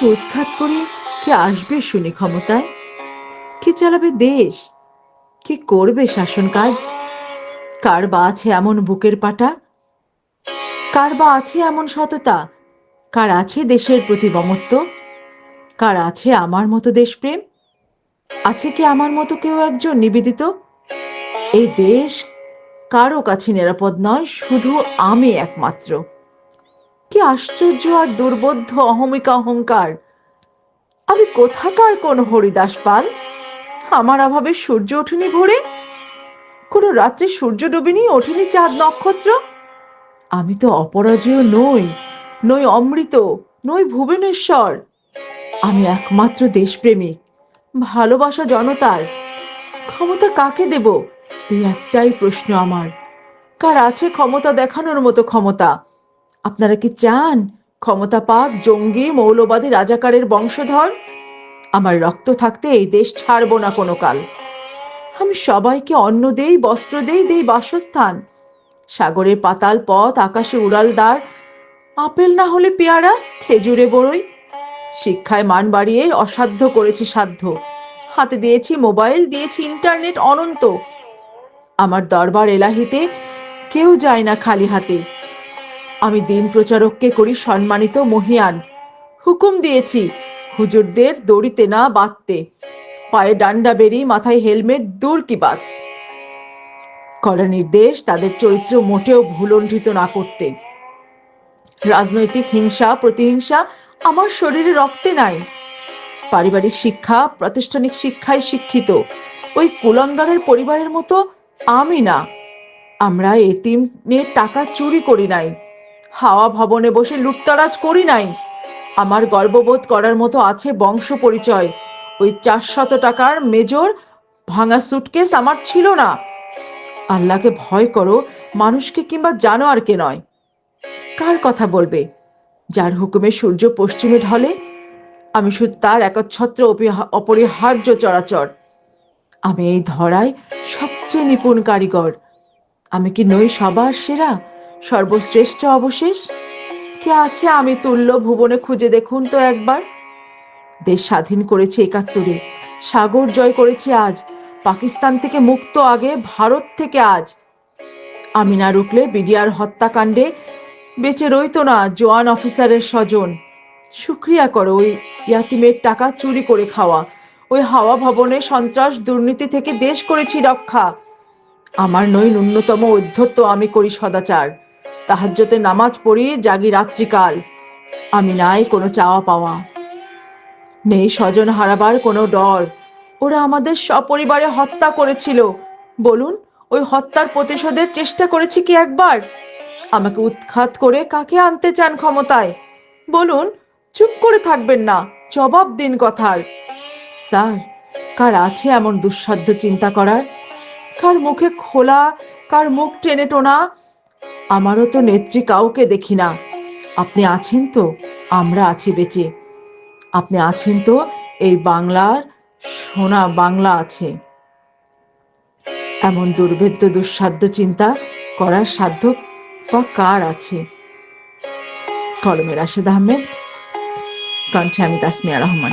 আমাকে উৎখাত করে কে আসবে শুনি ক্ষমতায়? কে চালাবে দেশ? কে করবে শাসন কাজ? কার বা আছে এমন বুকের পাটা? কার বা আছে এমন সততা? কার আছে দেশের প্রতি মমত্ব? কার আছে আমার মতো দেশপ্রেম? আছে কি আমার মতো কেউ একজন নিবেদিত? এই দেশ কারো কাছে নিরাপদ নয়, শুধু আমি একমাত্র। কি আশ্চর্য আর দুর্বোধ্য অহমিকা অহংকার! আমি কোথাকার কোন হরিদাস পাল? আমার অভাবে সূর্য ওঠেনি ভোরে, কোনো রাত্রে সূর্য ডোবেনি, ওঠেনি চাঁদ নক্ষত্র। আমি তো অপরাজেয় নই, নই অমৃত, নই ভুবনেশ্বর। আমি একমাত্র দেশপ্রেমিক, ভালোবাসা জনতার। ক্ষমতা কাকে দেব, এই একটাই প্রশ্ন আমার। কার আছে ক্ষমতা দেখানোর মতো ক্ষমতা? আপনারা কি চান ক্ষমতা পাক জঙ্গি মৌলবাদী রাজাকারের বংশধর? আমার রক্ত থাকতে এই দেশ ছাড়বো না কোনো কাল। আমি সবাইকে অন্ন দেই, বস্ত্র দেই, দেই বাসস্থান। সাগরের পাতাল পথ, আকাশে উড়াল দ্বার, আপেল না হলে পেয়ারা, খেজুরে বড়ই। শিক্ষায় মান বাড়িয়ে অসাধ্য করেছি সাধ্য। হাতে দিয়েছি মোবাইল, দিয়েছি ইন্টারনেট অনন্ত। আমার দরবার এলাহিতে কেউ যায় না খালি হাতে। আমি দিন প্রচারককে করি সম্মানিত মহিয়ান। হুকুম দিয়েছি হুজুরদের দড়িতে না বাঁধতে, পায়ে ডান্ডা বেরি, মাথায় হেলমেট, দূর কি বাত। কড়া নির্দেশ তাদের চরিত্র মোটেও ভুলণ্ঠিত না করতে। রাজনৈতিক হিংসা প্রতিহিংসা আমার শরীরে রক্তে নাই। পারিবারিক শিক্ষা প্রাতিষ্ঠানিক শিক্ষায় শিক্ষিত ওই কুলাঙ্গারের পরিবারের মতো আমি না। আমরা এতিমের টাকা চুরি করি নাই, হাওয়া ভবনে বসে লুটতরাজ করি নাই। আমার গর্ববোধ করার মতো আছে বংশ পরিচয়। ওই 400 টাকার মেজর ভাঙা সুটকেস আমার ছিল না। আল্লাহকে ভয় করো, মানুষকে কিংবা জানোয়ারকে নয়। কার কথা বলবে? যার হুকুমে সূর্য পশ্চিমে ঢলে আমি শুধু তার একচ্ছত্র অপরিহার্য চরাচর। আমি এই ধরায় সবচেয়ে নিপুণ কারিগর। আমি কি নই সবার সেরা, সর্বশ্রেষ্ঠ অবশেষ? কে আছে আমি তুল্য ভুবনে, খুঁজে দেখুন তো একবার। দেশ স্বাধীন করেছে 71-এ, সাগর জয় করেছে আজ, পাকিস্তান থেকে মুক্ত আগে, ভারত থেকে আজ। আমি না রুখলে বিডিআর হত্যাকাণ্ডে বেঁচে রইতো না জওয়ান অফিসারের স্বজন। শুক্রিয়া করো ওই ইয়াতিমের টাকা চুরি করে খাওয়া, ওই হাওয়া ভবনে সন্ত্রাস দুর্নীতি থেকে দেশ করেছি রক্ষা। আমার নই ন্যূনতম ঔদ্ধত্য, আমি করি সদাচার। তাহাজ্জুদে নামাজ পড়ি, জাগি রাত্রিকাল। আমি নাই কোনো চাওয়া পাওয়া, নেই স্বজন হারাবার কোনো ডর। ওরা আমাদের সপরিবারে হত্যা করেছিল, বলুন ওই হত্যার প্রতিশোধের চেষ্টা করেছি কি একবার? আমাকে উৎখাত করে কাকে আনতে চান ক্ষমতায়? বলুন, চুপ করে থাকবেন না, জবাব দিন কথার। স্যার, কার আছে এমন দুঃসাধ্য চিন্তা করার? কার মুখে খোলা, কার মুখ টেনে টোনা? আমারও তো নেত্রী কাউকে দেখি না। আপনি আছেন তো, আমরা আছি বেঁচে। আপনি আছেন তো, এই বাংলার সোনা বাংলা আছে। এমন দুর্ভেদ্য দুঃসাধ্য চিন্তা করার সাধ্য বা কার আছে? কলমে রাশেদ আহমেদ, কণ্ঠে আমি তাসমিয়া রহমান।